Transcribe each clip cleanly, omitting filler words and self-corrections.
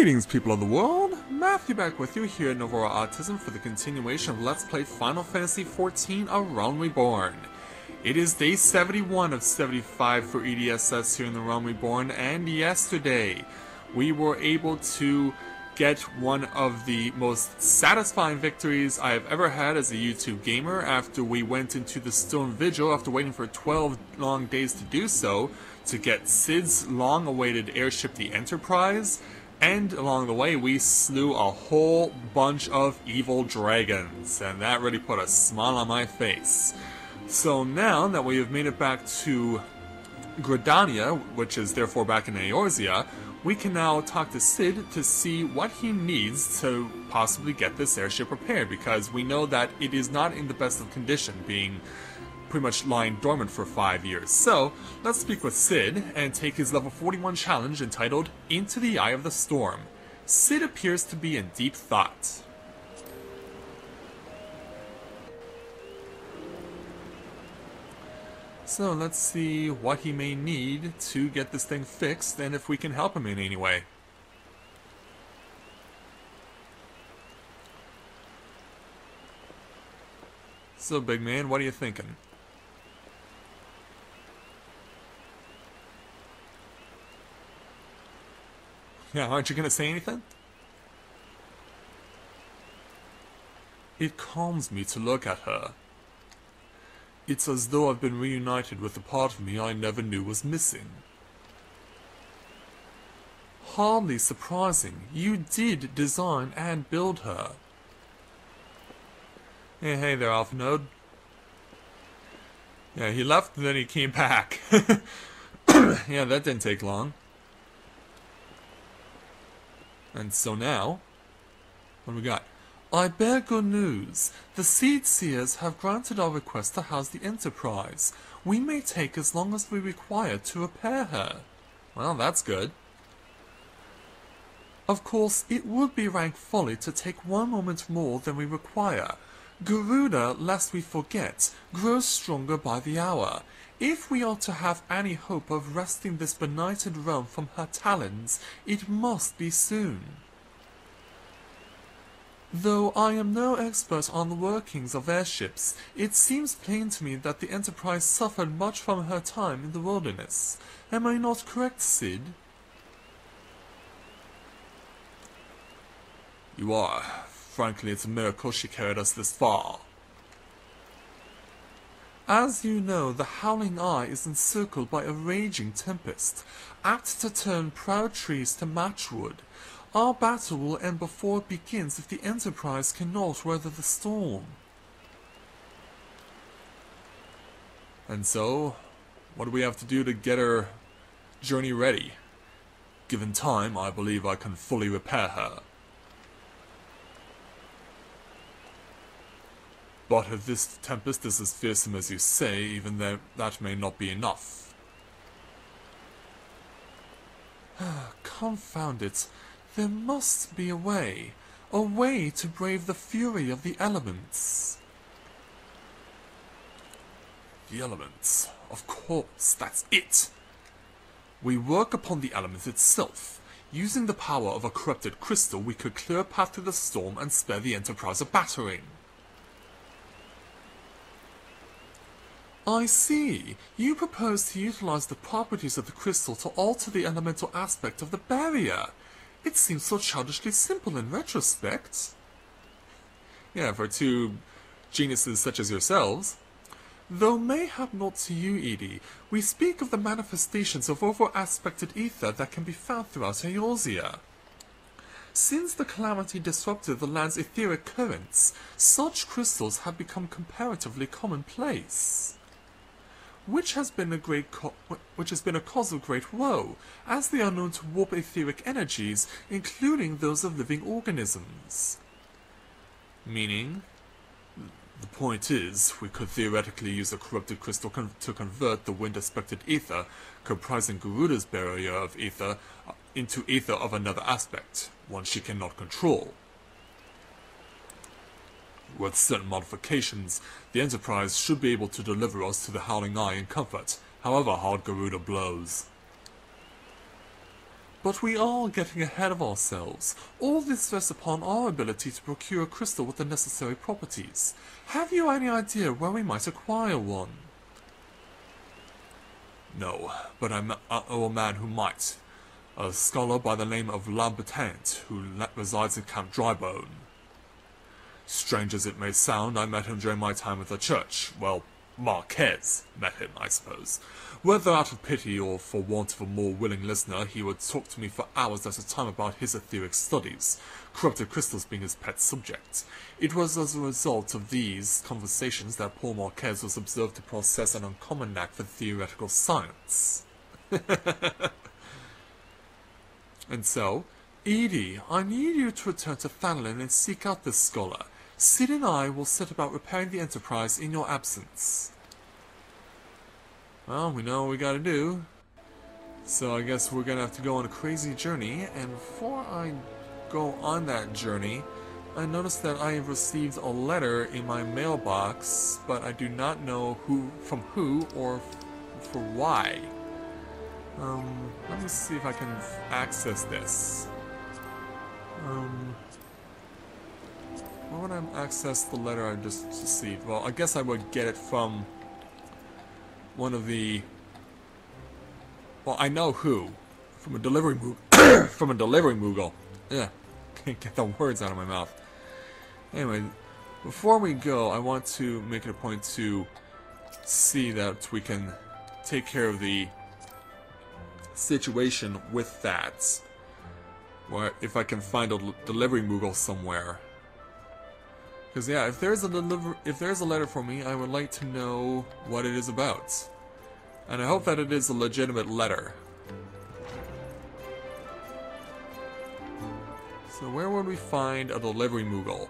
Greetings, people of the world! Matthew back with you here at Novora Autism for the continuation of Let's Play Final Fantasy XIV: A Realm Reborn. It is day 71 of 75 for EDSS here in the Realm Reborn, and yesterday we were able to get one of the most satisfying victories I have ever had as a YouTube gamer after we went into the Stone Vigil after waiting for 12 long days to do so, to get Cid's long-awaited airship, the Enterprise. And along the way, we slew a whole bunch of evil dragons, and that really put a smile on my face. So now that we have made it back to Gridania, which is therefore back in Eorzea, we can now talk to Cid to see what he needs to possibly get this airship repaired, because we know that it is not in the best of condition, being pretty much lying dormant for 5 years. So, let's speak with Cid and take his level 41 challenge entitled Into the Eye of the Storm. Cid appears to be in deep thought. So let's see what he may need to get this thing fixed and if we can help him in any way. So big man, what are you thinking? Yeah, aren't you gonna say anything? It calms me to look at her. It's as though I've been reunited with a part of me I never knew was missing. Hardly surprising, you did design and build her. Hey there, Alpha Node. Yeah, he left and then he came back. Yeah, that didn't take long. And so now, what do we got? I bear good news. The Seed Seers have granted our request to house the Enterprise. We may take as long as we require to repair her. Well, that's good. Of course, it would be rank folly to take one moment more than we require. Garuda, lest we forget, grows stronger by the hour. If we are to have any hope of wresting this benighted realm from her talons, it must be soon. Though I am no expert on the workings of airships, it seems plain to me that the Enterprise suffered much from her time in the wilderness. Am I not correct, Cid? You are. Frankly, it's a miracle she carried us this far. As you know, the Howling Eye is encircled by a raging tempest, apt to turn proud trees to matchwood. Our battle will end before it begins if the Enterprise cannot weather the storm. And so, what do we have to do to get her journey ready? Given time, I believe I can fully repair her. But if this tempest is as fearsome as you say, even though that may not be enough. Confound it. There must be a way to brave the fury of the elements. The elements, of course, that's it. We work upon the element itself. Using the power of a corrupted crystal, we could clear a path through the storm and spare the Enterprise a battering. I see. You propose to utilize the properties of the crystal to alter the elemental aspect of the barrier. It seems so childishly simple in retrospect. Yeah, for two geniuses such as yourselves. Though mayhap not to you, Edie, we speak of the manifestations of over-aspected ether that can be found throughout Eorzea. Since the calamity disrupted the land's etheric currents, such crystals have become comparatively commonplace. Which has been a cause of great woe, as they are known to warp etheric energies, including those of living organisms. Meaning, the point is, we could theoretically use a corrupted crystal to convert the wind-aspected ether, comprising Garuda's barrier of ether, into ether of another aspect, one she cannot control. With certain modifications, the Enterprise should be able to deliver us to the Howling Eye in comfort, however hard Garuda blows. But we are getting ahead of ourselves. All this rests upon our ability to procure a crystal with the necessary properties. Have you any idea where we might acquire one? No, but I know a man who might. A scholar by the name of Lambertin, who resides in Camp Drybone. Strange as it may sound, I met him during my time at the church. Well, Marquez met him, I suppose. Whether out of pity or for want of a more willing listener, he would talk to me for hours at a time about his etheric studies, corrupted crystals being his pet subject. It was as a result of these conversations that poor Marquez was observed to possess an uncommon knack for theoretical science. And so, Edie, I need you to return to Thanlin and seek out this scholar. Sid and I will set about repairing the Enterprise in your absence. Well, we know what we gotta do. So I guess we're gonna have to go on a crazy journey, and before I go on that journey, I noticed that I have received a letter in my mailbox, but I do not know from who or for why. Let me see if I can access this. Where would I access the letter I just received? Well, I guess I would get it from one of the... Well, I know who. From a delivery from a delivery Moogle. Yeah, can't get the words out of my mouth. Anyway, before we go, I want to make it a point to see that we can take care of the situation with that. Or if I can find a delivery Moogle somewhere. Because yeah, if there's a letter for me, I would like to know what it is about. And I hope that it is a legitimate letter. So where would we find a delivery Moogle?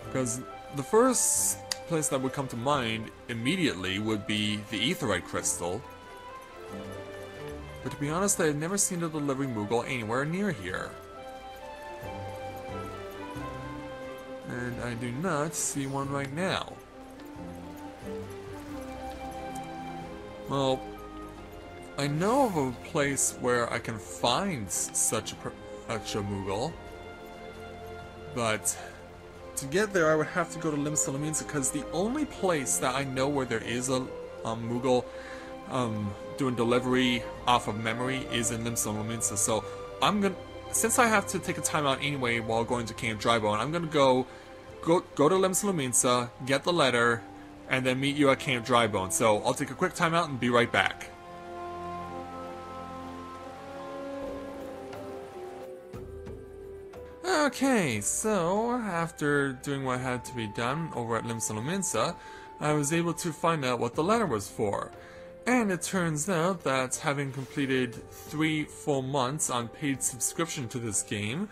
Because the first place that would come to mind immediately would be the Aetheryte Crystal. But to be honest, I have never seen a delivery Moogle anywhere near here. And I do not see one right now. Well, I know of a place where I can find such a Moogle, but to get there I would have to go to Limsa because the only place that I know where there is a Moogle doing delivery off of memory is in Limsa. So I'm gonna, since I have to take a time out anyway while going to Camp Drybone, I'm gonna go to Limsa, get the letter, and then meet you at Camp Drybone. So I'll take a quick time out and be right back. Okay, so after doing what had to be done over at Limsa, I was able to find out what the letter was for. And it turns out that having completed 3 full months on paid subscription to this game,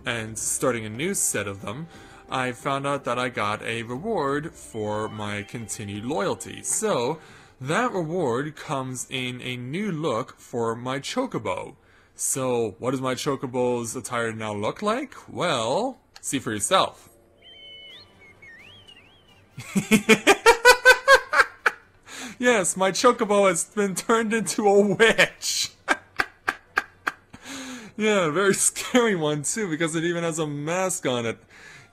and starting a new set of them, I found out that I got a reward for my continued loyalty. So, that reward comes in a new look for my Chocobo. So, what does my Chocobo's attire now look like? Well, see for yourself. Yes, my Chocobo has been turned into a witch. Yeah, a very scary one too, because it even has a mask on it.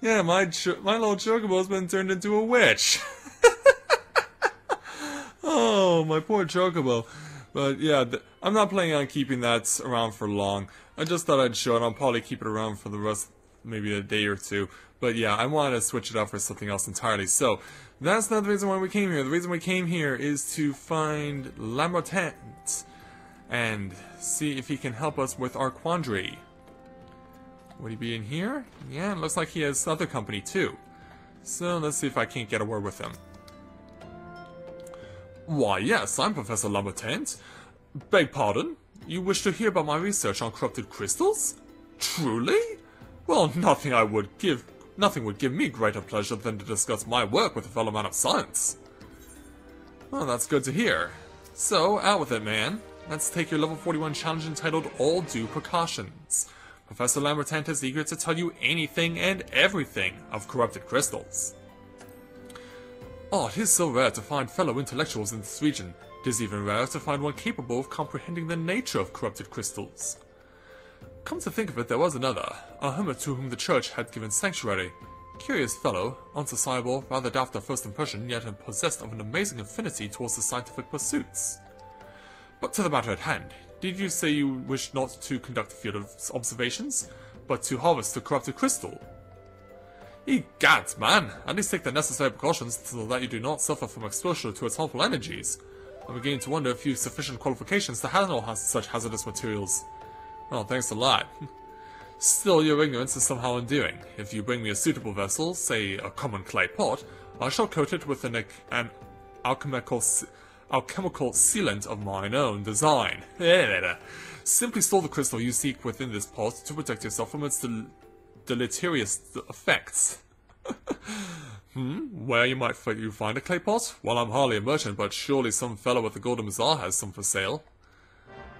Yeah, my little Chocobo has been turned into a witch. Oh, my poor Chocobo. But yeah, I'm not planning on keeping that around for long. I just thought I'd show it. I'll probably keep it around for the rest, maybe a day or two. But yeah, I wanted to switch it up for something else entirely. So, that's not the reason why we came here. The reason we came here is to find Lambertin and see if he can help us with our quandary. Would he be in here? Yeah, it looks like he has other company too. So let's see if I can't get a word with him. Why yes, I'm Professor Lambertin. Beg pardon? You wish to hear about my research on corrupted crystals? Truly? Well, nothing would give me greater pleasure than to discuss my work with a fellow man of science. Well, that's good to hear. So, out with it, man. Let's take your level 41 challenge entitled All Due Precautions. Professor Lambertin is eager to tell you anything and everything of corrupted crystals. Oh, it is so rare to find fellow intellectuals in this region. It is even rare to find one capable of comprehending the nature of corrupted crystals. Come to think of it, there was another, a hermit to whom the church had given sanctuary. Curious fellow, unsociable, rather daft at first impression, yet possessed of an amazing affinity towards the scientific pursuits. But to the matter at hand, did you say you wished not to conduct field observations, but to harvest the corrupted crystal? Egads, man! At least take the necessary precautions so that you do not suffer from exposure to its harmful energies. I'm beginning to wonder if you have sufficient qualifications to handle such hazardous materials. Well, thanks a lot. Still, your ignorance is somehow endearing. If you bring me a suitable vessel, say a common clay pot, I shall coat it with an alchemical sealant of mine own design. Simply store the crystal you seek within this pot to protect yourself from its deleterious effects. Where you might find a clay pot? Well, I'm hardly a merchant, but surely some fellow with the Golden Bazaar has some for sale.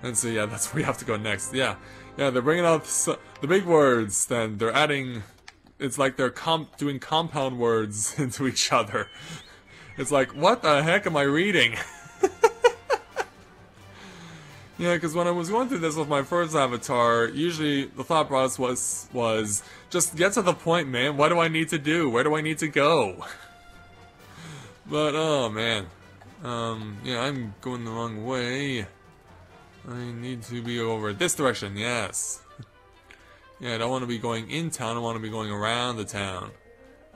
And so yeah, that's where we have to go next. Yeah, they're bringing out the big words, then they're adding... It's like they're doing compound words into each other. It's like, what the heck am I reading? Yeah, because when I was going through this with my first avatar, usually the thought process was just get to the point, man. What do I need to do? Where do I need to go? But, oh, man. Yeah, I'm going the wrong way. I need to be over this direction, yes. Yeah, I don't want to be going in town, I want to be going around the town.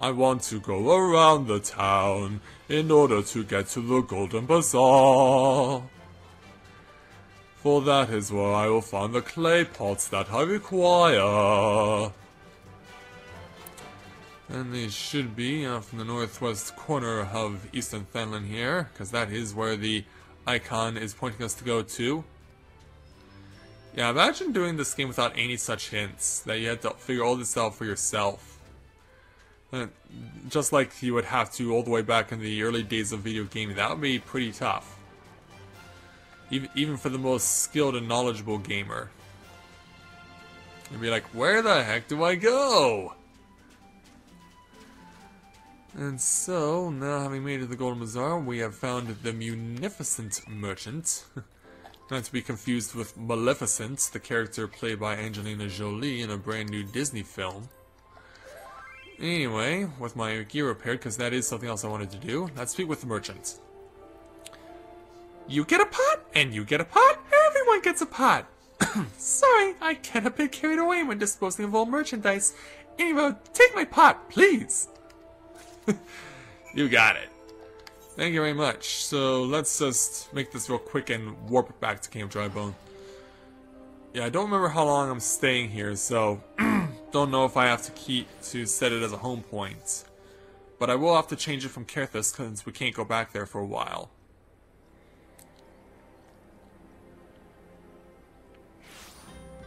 I want to go around the town in order to get to the Golden Bazaar. For that is where I will find the clay pots that I require. And they should be from the northwest corner of Eastern Fenland here, because that is where the icon is pointing us to go to. Yeah, imagine doing this game without any such hints, that you had to figure all this out for yourself. Just like you would have to all the way back in the early days of video gaming, that would be pretty tough. Even for the most skilled and knowledgeable gamer. You'd be like, where the heck do I go? And so, now having made it to the Golden Bazaar, we have found the Munificent Merchant. Not to be confused with Maleficent, the character played by Angelina Jolie in a brand new Disney film. Anyway, with my gear repaired, because that is something else I wanted to do, let's speak with the merchant. You get a pot, and you get a pot, everyone gets a pot. Sorry, I get a bit carried away when disposing of all merchandise. Anyway, take my pot, please. You got it. Thank you very much. So let's just make this real quick and warp back to Camp Drybone. Yeah, I don't remember how long I'm staying here, so don't know if I have to set it as a home point. But I will have to change it from Carthus since we can't go back there for a while.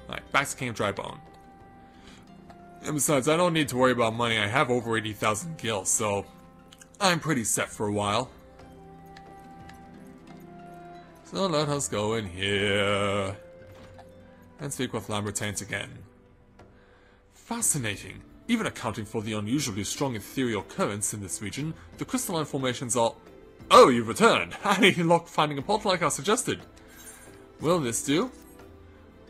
Alright, back to Camp Drybone. And besides, I don't need to worry about money. I have over 80,000 gil, so I'm pretty set for a while. So let us go in here and speak with Lambertin again. Fascinating. Even accounting for the unusually strong ethereal currents in this region, the crystalline formations are... Oh, you've returned! How did you luck finding a pot like I suggested? Will this do?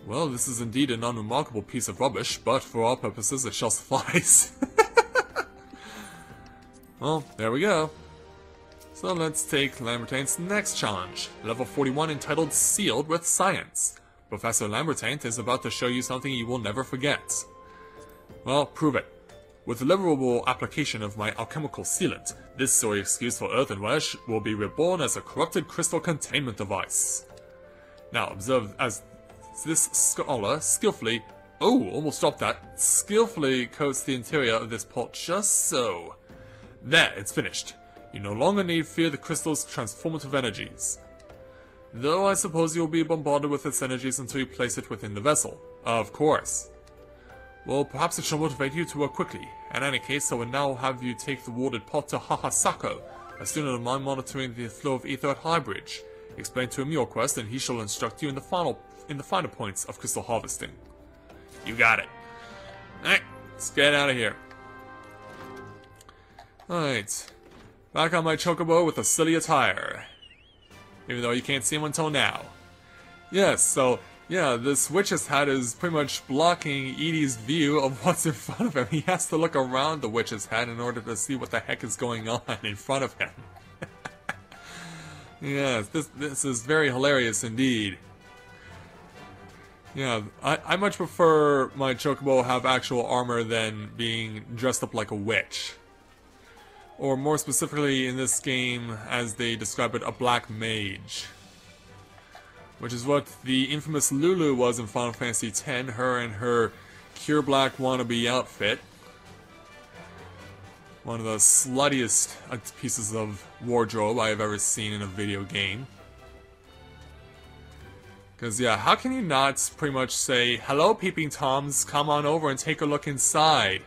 Well, this is indeed an unremarkable piece of rubbish, but for our purposes it shall suffice. Well, there we go. So let's take Lambertin's next challenge, level 41 entitled Sealed with Science. Professor Lambertin is about to show you something you will never forget. Well, prove it. With the liberal application of my alchemical sealant, this sorry excuse for earthenware will be reborn as a corrupted crystal containment device. Now observe as this scholar skillfully, almost dropped that, skillfully coats the interior of this pot just so. There, it's finished. You no longer need fear the crystal's transformative energies. Though I suppose you'll be bombarded with its energies until you place it within the vessel. Of course. Well, perhaps it shall motivate you to work quickly. In any case, I will now have you take the warded pot to Hahasako, a student of mine monitoring the flow of ether at Highbridge. Explain to him your quest, and he shall instruct you in the finer points of crystal harvesting. You got it. Alright, let's get out of here. Alright. Back on my Chocobo with a silly attire. even though you can't see him until now. Yes, so, yeah, this witch's hat is pretty much blocking Edie's view of what's in front of him. He has to look around the witch's hat in order to see what the heck is going on in front of him. Yes, this is very hilarious indeed. Yeah, I much prefer my Chocobo have actual armor than being dressed up like a witch. Or more specifically in this game, as they describe it, a black mage. Which is what the infamous Lulu was in Final Fantasy X, her and her Cure Black wannabe outfit. One of the sluttiest pieces of wardrobe I have ever seen in a video game. Because, yeah, how can you not pretty much say, "Hello, peeping Toms, come on over and take a look inside"?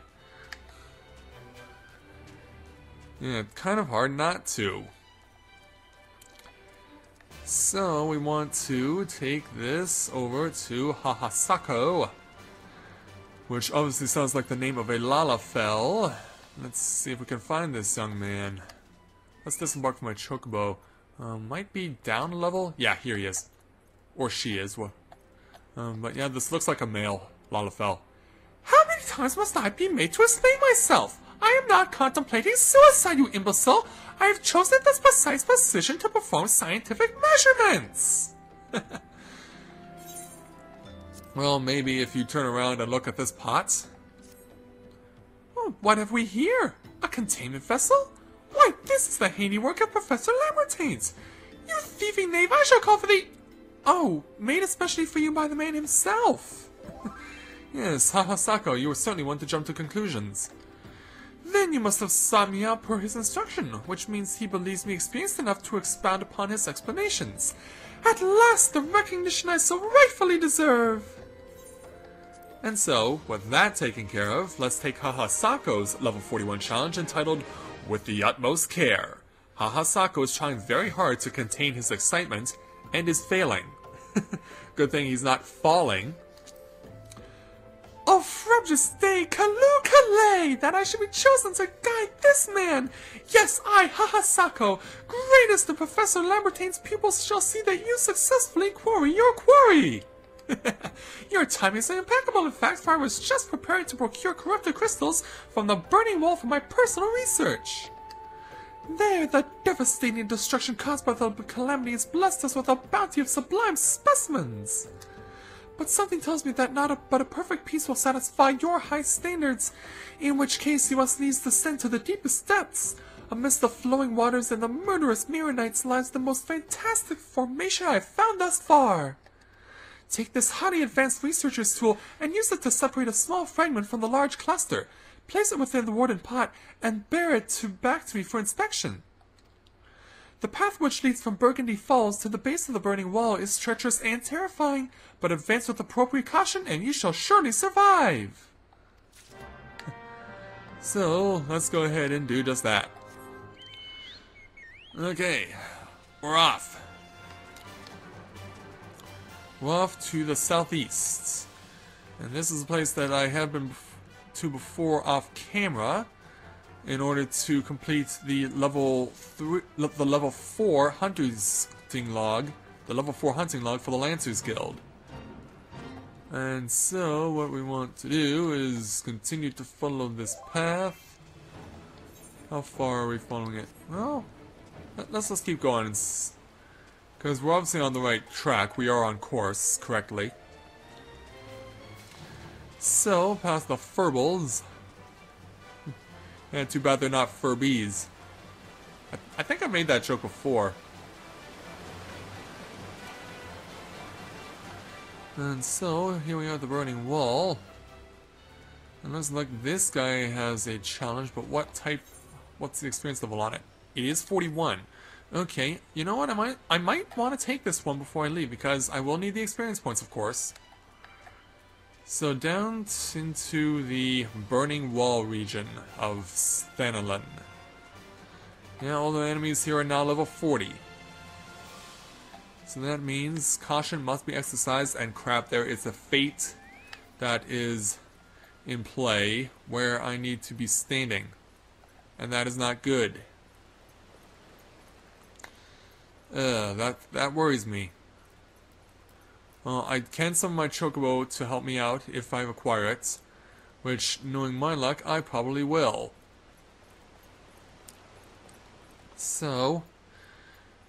Yeah, kind of hard not to. So, we want to take this over to Hahasako, which obviously sounds like the name of a Lalafell. Let's see if we can find this young man. Let's disembark from my Chocobo. Might be down a level? Yeah, here he is. Or she is. But yeah, this looks like a male Lalafell. How many times must I be made to explain myself? I am not contemplating suicide, you imbecile! I have chosen this precise position to perform scientific measurements! Well, maybe if you turn around and look at this pot. Oh, what have we here? A containment vessel? Why, this is the handiwork of Professor Lambertin! You thieving knave, I shall call for the... Oh, made especially for you by the man himself! Yes, Hahasako, you were certainly one to jump to conclusions. Then you must have sought me out per his instruction, which means he believes me experienced enough to expound upon his explanations. At last, the recognition I so rightfully deserve! And so, with that taken care of, let's take Hahasako's level 41 challenge entitled, With the Utmost Care. Hahasako is trying very hard to contain his excitement, and is failing. Good thing he's not falling. Oh, frabjous day, Kaloo-Kalay, that I should be chosen to guide this man! Yes, I, Hahasako, greatest of Professor Lambertin's pupils, shall see that you successfully quarry your quarry! Your timing is impeccable, in fact, for I was just preparing to procure corrupted crystals from the burning wall for my personal research. There, the devastating destruction caused by the calamity has blessed us with a bounty of sublime specimens. But something tells me that but a perfect peace will satisfy your high standards, in which case you must needs descend to the deepest depths. Amidst the flowing waters and the murderous Mirrorites lies the most fantastic formation I have found thus far. Take this highly advanced researcher's tool and use it to separate a small fragment from the large cluster. Place it within the warden pot and bear it back to me for inspection. The path which leads from Burgundy Falls to the base of the burning wall is treacherous and terrifying, but advance with appropriate caution and you shall surely survive. So, let's go ahead and do just that. Okay, we're off. We're off to the southeast. And this is a place that I have been to before off camera in order to complete the level 4 hunting log, the level 4 hunting log for the Lancers Guild. And so what we want to do is continue to follow this path. How far are we following it? Well, let's just keep going, because we're obviously on the right track. We are on course correctly. So, past the Furbles. Yeah, too bad they're not Furbies. I think I made that joke before. And so, here we are at the Burning Wall. It looks like this guy has a challenge, but what's the experience level on it? It is 41. Okay, you know what, I might want to take this one before I leave, because I will need the experience points, of course. So down into the Burning Wall region of Stanalin. Yeah, all the enemies here are now level 40. So that means caution must be exercised, and crap, there is a fate that is in play where I need to be standing. And that is not good. That worries me. I can summon my Chocobo to help me out if I acquire it, which, knowing my luck, I probably will. So,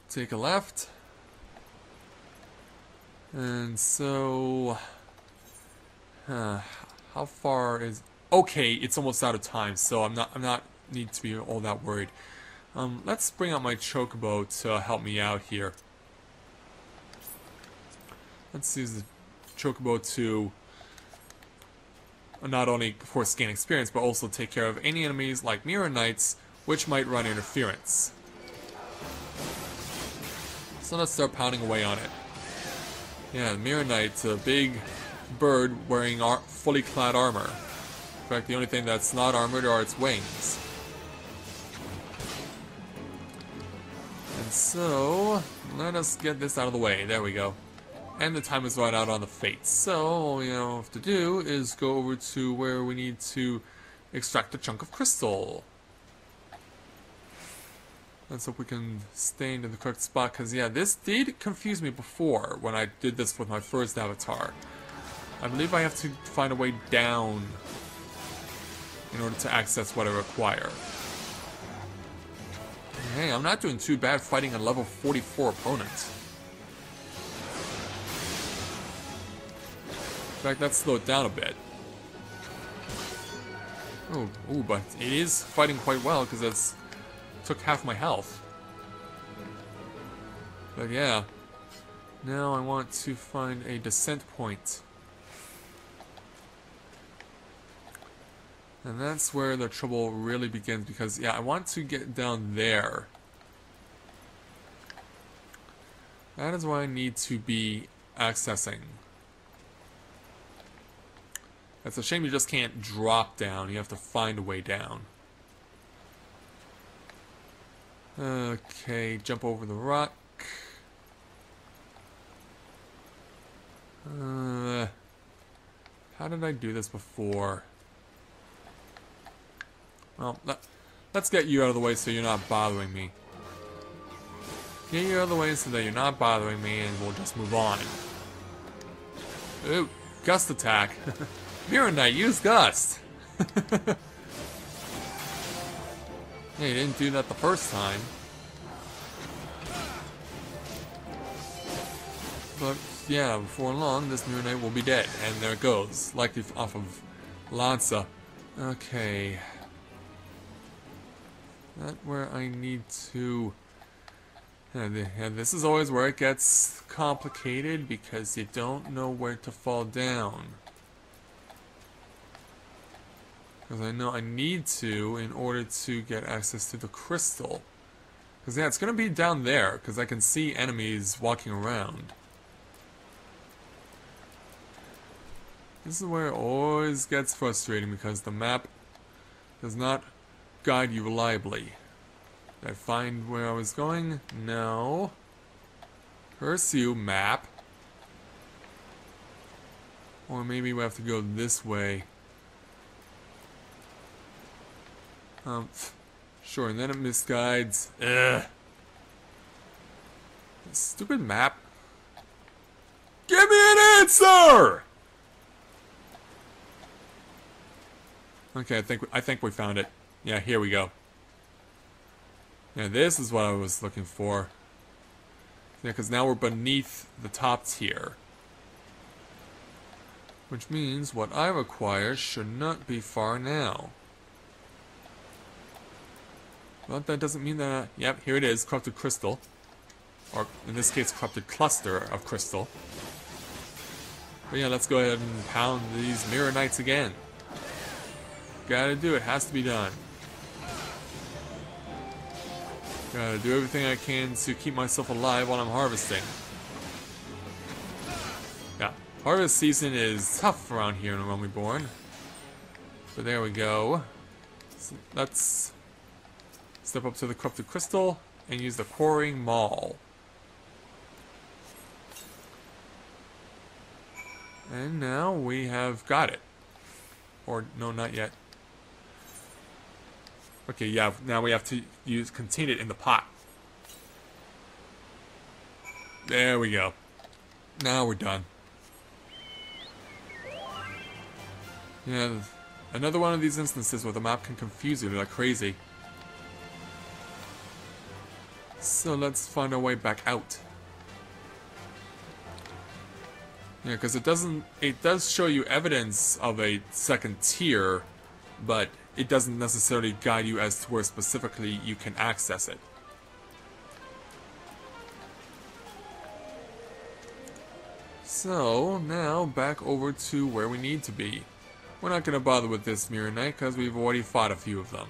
take a left, and so, how far is? Okay, it's almost out of time, so I'm not need to be all that worried. Let's bring out my Chocobo to help me out here. Let's use the Chocobo to not only, of course, gain experience, but also take care of any enemies like Mirror Knights, which might run interference. So let's start pounding away on it. Yeah, the Mirror Knight's a big bird wearing fully clad armor. In fact, the only thing that's not armored are its wings. And so, let us get this out of the way. There we go. And the time is run out on the fates. So, all we have to do is go over to where we need to extract a chunk of crystal. Let's hope we can stay in the correct spot, because yeah, this did confuse me before when I did this with my first avatar. I believe I have to find a way down in order to access what I require. Hey, I'm not doing too bad fighting a level 44 opponent. In fact, that slowed down a bit. Oh, but it is fighting quite well because it's took half my health. But yeah, now I want to find a descent point. And that's where the trouble really begins, because yeah, I want to get down there. That is why I need to be accessing. It's a shame you just can't drop down. You have to find a way down. Okay, jump over the rock. How did I do this before? Well, let's get you out of the way so you're not bothering me. Get you out of the way so that you're not bothering me, and we'll just move on. Ooh, gust attack. Mirror Knight, use gust. Yeah, you didn't do that the first time. But yeah, before long, this Mirror Knight will be dead, and there it goes, likely off of Lanza. Okay. That's where I need to... Yeah, this is always where it gets complicated, because you don't know where to fall down. Because I know I need to in order to get access to the crystal. Because yeah, it's going to be down there, because I can see enemies walking around. This is where it always gets frustrating, because the map does not guide you reliably. Did I find where I was going? No. Curse you, map. Or maybe we have to go this way. Sure, and then it misguides. Ugh. This stupid map. Give me an answer! Okay, I think we found it. Yeah, here we go. Yeah, this is what I was looking for. Yeah, because now we're beneath the top tier. Which means what I require should not be far now. But that doesn't mean that... Yep, here it is, corrupted crystal. Or, in this case, corrupted cluster of crystal. But yeah, let's go ahead and pound these Mirror Knights again. Gotta do it, has to be done. Gotta do everything I can to keep myself alive while I'm harvesting. Yeah, harvest season is tough around here in Reborn. But there we go. So let's step up to the corrupted crystal and use the quarrying maul. And now we have got it. Or, no, not yet. Okay, yeah, now we have to contain it in the pot. There we go. Now we're done. Yeah, another one of these instances where the map can confuse you like crazy. So let's find our way back out. Yeah, because it does show you evidence of a second tier, but it doesn't necessarily guide you as to where specifically you can access it. So, now back over to where we need to be. We're not going to bother with this Mirror Knight because we've already fought a few of them.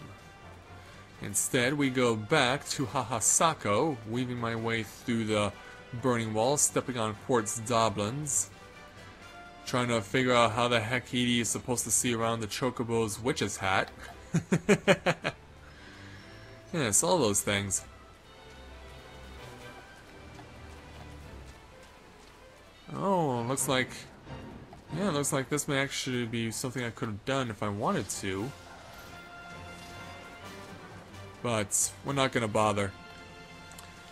Instead, we go back to Hahasako, weaving my way through the burning walls, stepping on quartz doblins, trying to figure out how the heck Edie is supposed to see around the Chocobo's witch's hat. Yes, all those things. Oh, looks like this may actually be something I could have done if I wanted to. But we're not going to bother.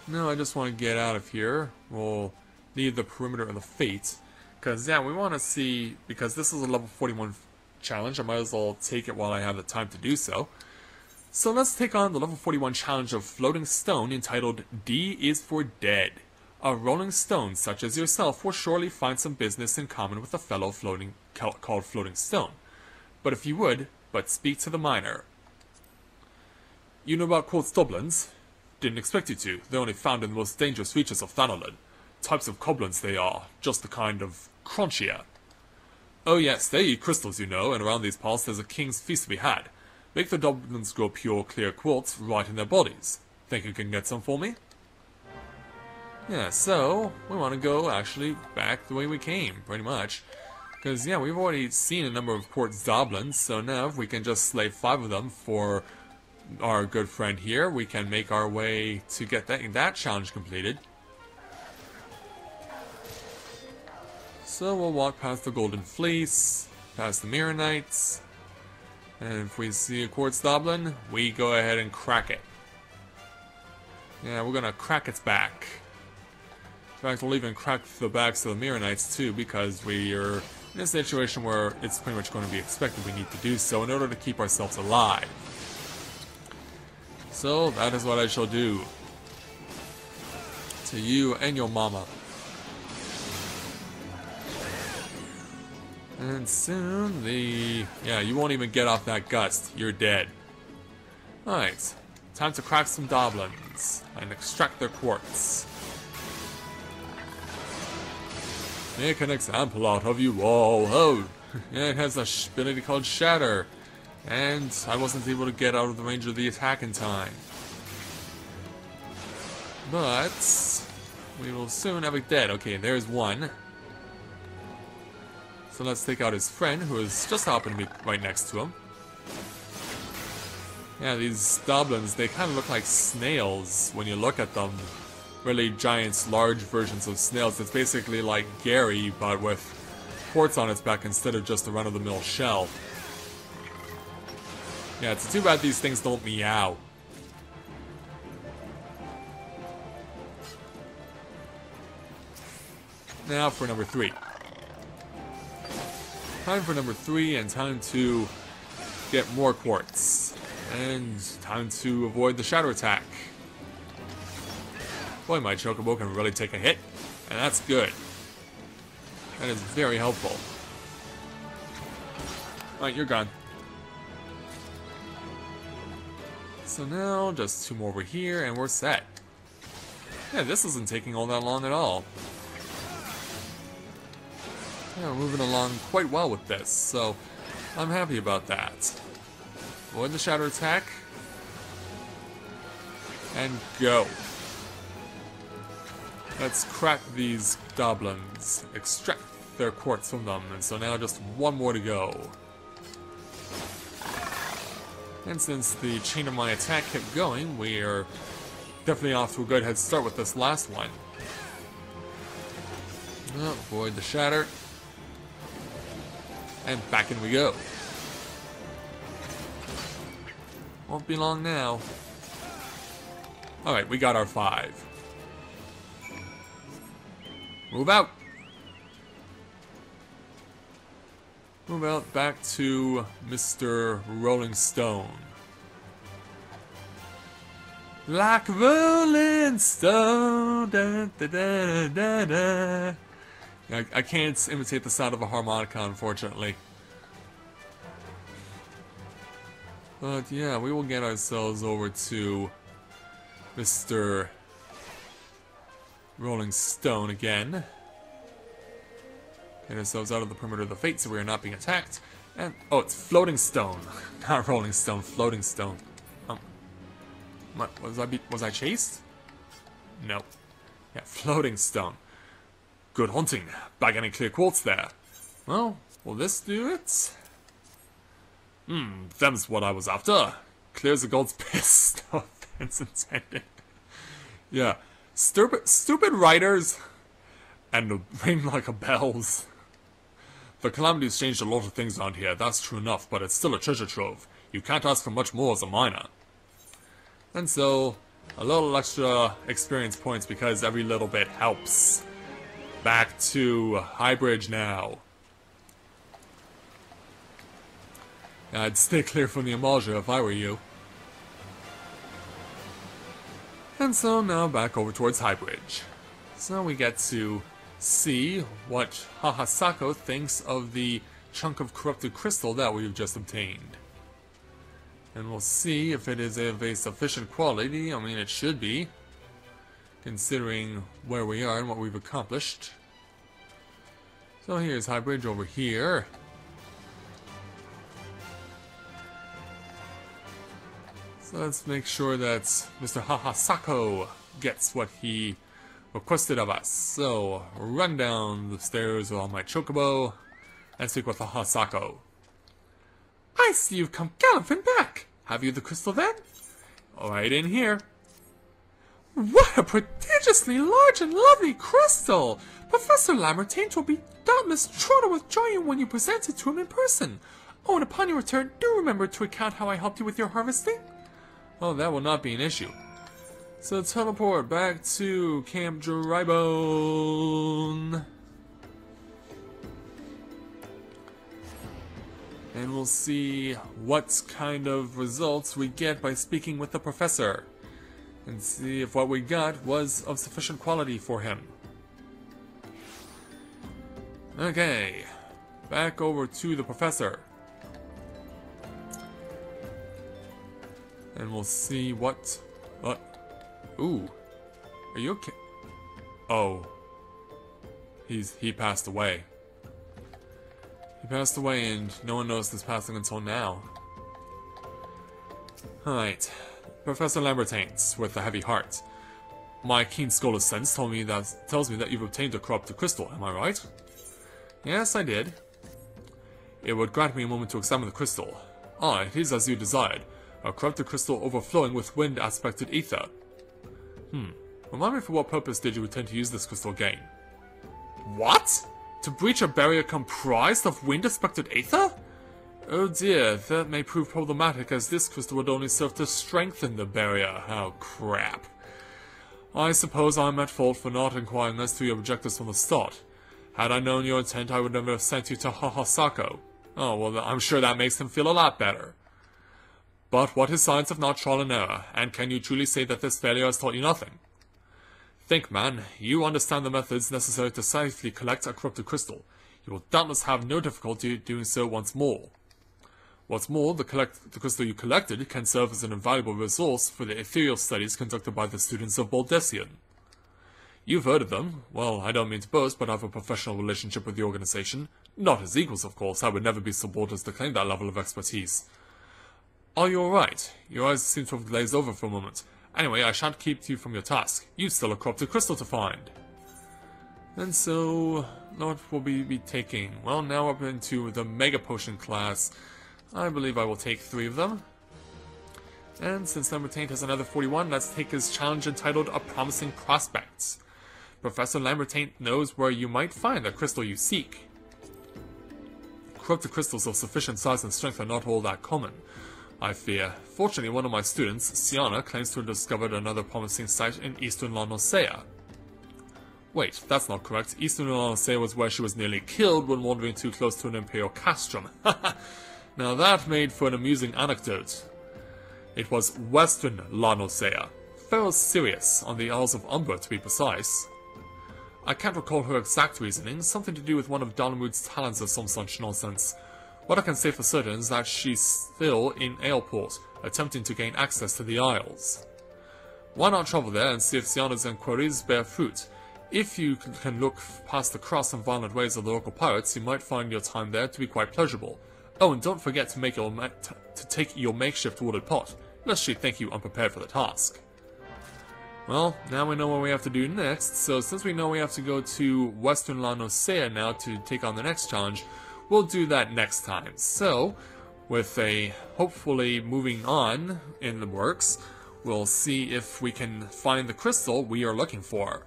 No, I just want to get out of here. We'll leave the perimeter of the fate. Because, yeah, we want to see... Because this is a level 41 challenge, I might as well take it while I have the time to do so. So let's take on the level 41 challenge of Floating Stone entitled D is for Dead. A rolling stone such as yourself will surely find some business in common with a fellow called Floating Stone. But if you would, but speak to the miner. You know about quartz goblins? Didn't expect you to. They're only found in the most dangerous reaches of Thanalan. Types of goblins they are, just the kind of crunchier. Oh yes, they eat crystals, you know, and around these parts there's a king's feast to be had. Make the goblins grow pure, clear quartz right in their bodies. Think you can get some for me? Yeah, so, we want to go, actually, back the way we came, pretty much. Because, yeah, we've already seen a number of quartz goblins, so now if we can just slay 5 of them for our good friend here, we can make our way to get that challenge completed. So we'll walk past the Golden Fleece, past the Mirror Knights, and if we see a quartz goblin, we go ahead and crack it. Yeah, we're gonna crack its back. In fact, we'll even crack the backs of the Mirror Knights too, because we are in a situation where it's pretty much going to be expected we need to do so in order to keep ourselves alive. So, that is what I shall do. To you and your mama. And soon yeah, you won't even get off that gust. You're dead. Alright. Time to crack some goblins and extract their quartz. Make an example out of you all. Oh, yeah, it has a ability called Shatter. And I wasn't able to get out of the range of the attack in time. But we will soon have it dead. Okay, there's one. So let's take out his friend, who is just happening to be right next to him. Yeah, these goblins, they kind of look like snails when you look at them. Really giant, large versions of snails. It's basically like Gary, but with quartz on its back instead of just a run-of-the-mill shell. Yeah, it's too bad these things don't meow. Now for number 3. Time for number 3, and time to get more quartz. And time to avoid the shadow attack. Boy, my Chocobo can really take a hit, and that's good. That is very helpful. Alright, you're gone. So now, just 2 more over here, and we're set. Yeah, this isn't taking all that long at all. Yeah, we're moving along quite well with this, so I'm happy about that. Avoid the shadow attack. And go. Let's crack these goblins, extract their quartz from them, and so now just 1 more to go. And since the chain of my attack kept going, we're definitely off to a good head start with this last one. Avoid the shatter. And back in we go. Won't be long now. Alright, we got our 5. Move out! Move out back to Mr. Rolling Stone. Like Rolling Stone. Da, da, da, da, da. I can't imitate the sound of a harmonica, unfortunately. But yeah, we will get ourselves over to Mr. Rolling Stone again. Get ourselves out of the perimeter of the fate so we are not being attacked. And oh, it's Floating Stone. Not Rolling Stone, Floating Stone. What, was I chased? No. Yeah, Floating Stone. Good hunting. Bag any clear quartz there. Well, will this do it? Them's what I was after. Clear as a gold's piss. No offense intended. Yeah. Stupid writers. And ring like a bells. The Calamity's changed a lot of things around here, that's true enough, but it's still a treasure trove. You can't ask for much more as a miner. And so, a little extra experience points because every little bit helps. Back to Highbridge now. I'd stay clear from the Eorzea if I were you. And so now back over towards Highbridge. So we get to see what Hahasako thinks of the chunk of corrupted crystal that we've just obtained. And we'll see if it is of a sufficient quality. I mean, it should be, considering where we are and what we've accomplished. So here's Highbridge over here. So let's make sure that Mr. Hahasako gets what he requested of us. So, run down the stairs on my Chocobo and speak with Hahasako. I see you've come galloping back. Have you the crystal then? Right in here. What a prodigiously large and lovely crystal! Professor Lambertin will be doubtless thrilled with joy when you present it to him in person. Oh, and upon your return, do remember to recount how I helped you with your harvesting. Oh, that will not be an issue. So teleport back to Camp Drybone. And we'll see what kind of results we get by speaking with the professor. And see if what we got was of sufficient quality for him. Okay. Back over to the professor. And we'll see what... Ooh. Are you okay? Oh. He passed away. He passed away and no one knows this passing until now. Alright. Professor Lambertin, with a heavy heart. My keen scholar sense tells me that you've obtained a corrupted crystal, am I right? Yes, I did. It would grant me a moment to examine the crystal. Ah, it is as you desired. A corrupted crystal overflowing with wind-aspected ether. Remind me for what purpose did you intend to use this crystal again? What? To breach a barrier comprised of wind-aspected ether? Oh dear, that may prove problematic as this crystal would only serve to strengthen the barrier. Oh crap. I suppose I'm at fault for not inquiring as to your objectives from the start. Had I known your intent, I would never have sent you to Hahasako. Oh, well, I'm sure that makes him feel a lot better. But what is science if not trial and error, and can you truly say that this failure has taught you nothing? Think, man, you understand the methods necessary to safely collect a corrupted crystal. You will doubtless have no difficulty doing so once more. What's more, the crystal you collected can serve as an invaluable resource for the ethereal studies conducted by the students of Baldessian. You've heard of them. Well, I don't mean to boast, but I have a professional relationship with the organization. Not as equals, of course. I would never be so bold as to claim that level of expertise. Are you alright? Your eyes seem to have glazed over for a moment. Anyway, I shan't keep you from your task. You've still a corrupted crystal to find. And so, what will we be taking? Well, now up into the Mega Potion class. I believe I will take 3 of them. And since Lambertin has another 41, let's take his challenge entitled A Promising Prospects. Professor Lambertin knows where you might find the crystal you seek. Corrupted crystals of sufficient size and strength are not all that common, I fear. Fortunately, one of my students, Siana, claims to have discovered another promising site in eastern Eorzea. Wait, that's not correct. Eastern Eorzea was where she was nearly killed when wandering too close to an Imperial castrum. Now that made for an amusing anecdote. It was Western Eorzea. Pharaoh Sirius, on the Isles of Umber to be precise. I can't recall her exact reasoning, something to do with one of Dalamud's talents or some such nonsense. What I can say for certain is that she's still in Aleport, attempting to gain access to the Isles. Why not travel there and see if Siana's inquiries bear fruit? If you can look past the cross and violent ways of the local pirates, you might find your time there to be quite pleasurable. Oh, and don't forget to take your makeshift wooded pot, lest she think you unprepared for the task. Well, now we know what we have to do next, so since we know we have to go to Western Eorzea now to take on the next challenge, we'll do that next time. So, with a hopefully moving on in the works, we'll see if we can find the crystal we are looking for.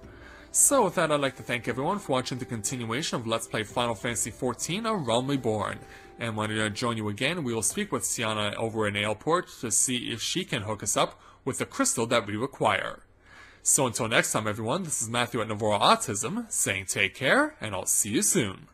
So with that, I'd like to thank everyone for watching the continuation of Let's Play Final Fantasy XIV, A Realm Reborn. And when I join you again, we will speak with Siana over in Aleport to see if she can hook us up with the crystal that we require. So until next time everyone, this is Matthew at Navora Autism, saying take care, and I'll see you soon.